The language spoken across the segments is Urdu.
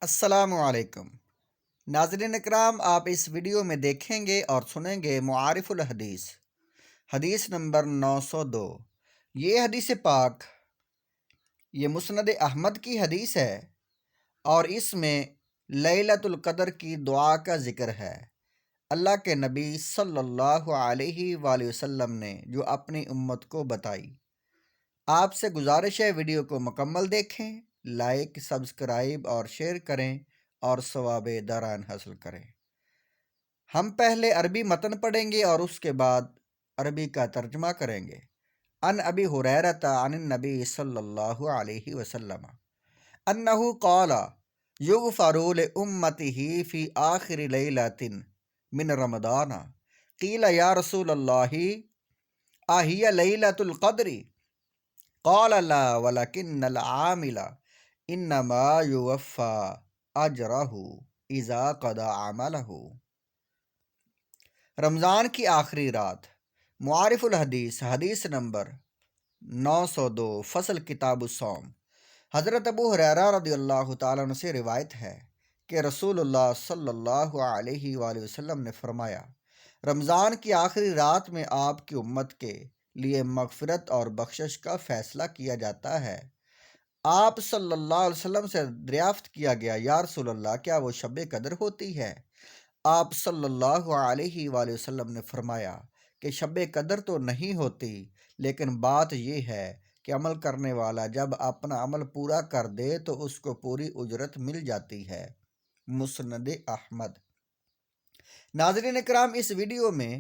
السلام علیکم ناظرین اکرام، آپ اس ویڈیو میں دیکھیں گے اور سنیں گے معارف الحدیث حدیث نمبر 902۔ یہ حدیث پاک یہ مسند احمد کی حدیث ہے اور اس میں لیلۃ القدر کی دعا کا ذکر ہے۔ اللہ کے نبی صلی اللہ علیہ وآلہ وسلم نے جو اپنی امت کو بتائی۔ آپ سے گزارش ہے ویڈیو کو مکمل دیکھیں، لائک، سبسکرائب اور شیئر کریں اور ثواب داران حاصل کریں۔ ہم پہلے عربی متن پڑھیں گے اور اس کے بعد عربی کا ترجمہ کریں گے۔ ان ابی ہریرہ عن النبی صلی اللہ علیہ وسلم انہ قال یغفر لامتہ فی آخر لیلۃ من رمضان قیل یا رسول اللہ اہی لیلۃ القدر قال لا ولکن العامل انما یوفى اجرہ اذا قضى عملہ۔ رمضان کی آخری رات۔ معارف الحدیث حدیث نمبر 902، فصل کتاب الصوم۔ حضرت ابو ہریرہ رضی اللہ تعالیٰ عنہ سے روایت ہے کہ رسول اللہ صلی اللہ علیہ وآلہ وسلم نے فرمایا، رمضان کی آخری رات میں آپ کی امت کے لیے مغفرت اور بخشش کا فیصلہ کیا جاتا ہے۔ آپ صلی اللہ علیہ وسلم سے دریافت کیا گیا، یا رسول اللہ، کیا وہ شب قدر ہوتی ہے؟ آپ صلی اللہ علیہ وآلہ وسلم نے فرمایا کہ شب قدر تو نہیں ہوتی، لیکن بات یہ ہے کہ عمل کرنے والا جب اپنا عمل پورا کر دے تو اس کو پوری اجرت مل جاتی ہے۔ مسند احمد۔ ناظرین اکرام، اس ویڈیو میں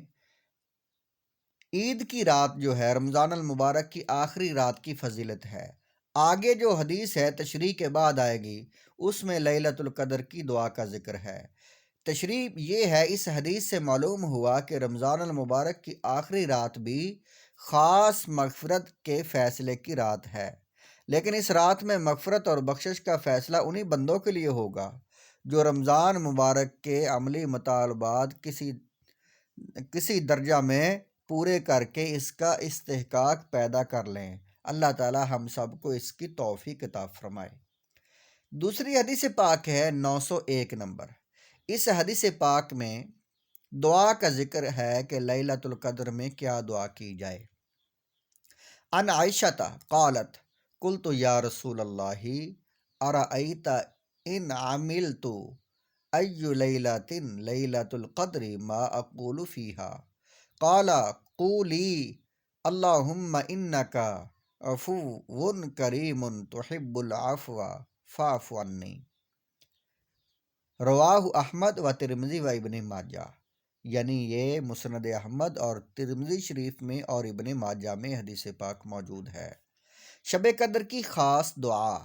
عید کی رات جو ہے رمضان المبارک کی آخری رات کی فضیلت ہے۔ آگے جو حدیث ہے تشریح کے بعد آئے گی، اس میں لیلۃ القدر کی دعا کا ذکر ہے۔ تشریح یہ ہے، اس حدیث سے معلوم ہوا کہ رمضان المبارک کی آخری رات بھی خاص مغفرت کے فیصلے کی رات ہے، لیکن اس رات میں مغفرت اور بخشش کا فیصلہ انہی بندوں کے لیے ہوگا جو رمضان مبارک کے عملی مطالبات کسی درجہ میں پورے کر کے اس کا استحقاق پیدا کر لیں۔ اللہ تعالی ہم سب کو اس کی توفیق عطا فرمائے۔ دوسری حدیث پاک ہے 901 نمبر۔ اس حدیث پاک میں دعا کا ذکر ہے کہ لیلۃ القدر میں کیا دعا کی جائے۔ ان عائشہ قالت قلت یا رسول اللہ ارأیت ان عملت ای لیلۃ لیلۃ القدر ما اقول فیہا قال قولی اللہم انک عفو کریم تحب العفو فاعف عنی۔ رواہ احمد و ترمذی و ابن ماجہ، یعنی یہ مسند احمد اور ترمذی شریف میں اور ابن ماجہ میں حدیث پاک موجود ہے۔ شب قدر کی خاص دعا۔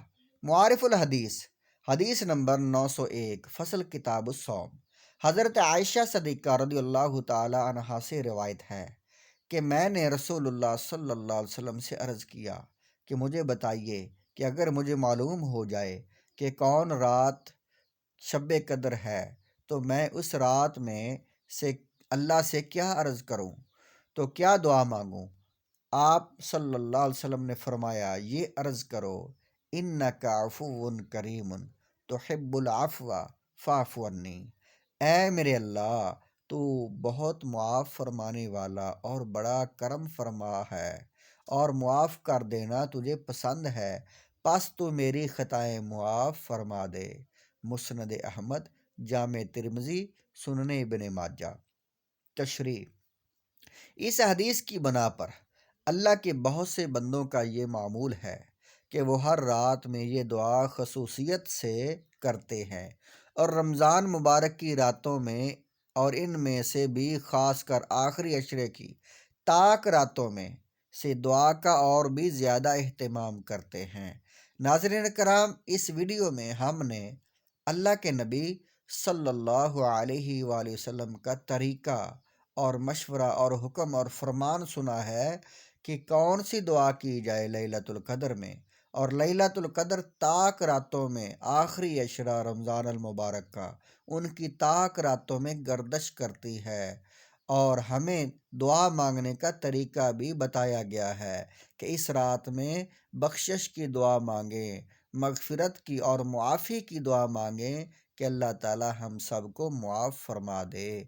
معارف الحدیث حدیث نمبر 901، فصل کتاب الصوم۔ حضرت عائشہ صدیقہ رضی اللہ تعالی عنہا سے روایت ہے کہ میں نے رسول اللہ صلی اللہ علیہ وسلم سے عرض کیا کہ مجھے بتائیے کہ اگر مجھے معلوم ہو جائے کہ کون رات شب قدر ہے تو میں اس رات میں سے اللہ سے کیا عرض کروں، تو کیا دعا مانگوں؟ آپ صلی اللہ علیہ وسلم نے فرمایا، یہ عرض کرو، انک عفو کریم تحب العفو فاعف عنی۔ اے میرے اللہ، تو بہت معاف فرمانے والا اور بڑا کرم فرما ہے اور معاف کر دینا تجھے پسند ہے، پس تو میری خطائیں معاف فرما دے۔ مسند احمد، جامع ترمذی، سنن ابن ماجہ۔ تشریح۔ اس حدیث کی بنا پر اللہ کے بہت سے بندوں کا یہ معمول ہے کہ وہ ہر رات میں یہ دعا خصوصیت سے کرتے ہیں، اور رمضان مبارک کی راتوں میں اور ان میں سے بھی خاص کر آخری عشرے کی تاک راتوں میں سے دعا کا اور بھی زیادہ اہتمام کرتے ہیں۔ ناظرین کرام، اس ویڈیو میں ہم نے اللہ کے نبی صلی اللہ علیہ وآلہ وسلم کا طریقہ اور مشورہ اور حکم اور فرمان سنا ہے کہ کون سی دعا کی جائے لیلۃ القدر میں، اور لیلۃ القدر تاک راتوں میں آخری عشرہ رمضان المبارک کا ان کی تاک راتوں میں گردش کرتی ہے، اور ہمیں دعا مانگنے کا طریقہ بھی بتایا گیا ہے کہ اس رات میں بخشش کی دعا مانگیں مغفرت کی اور معافی کی دعا مانگیں کہ اللہ تعالی ہم سب کو معاف فرما دے۔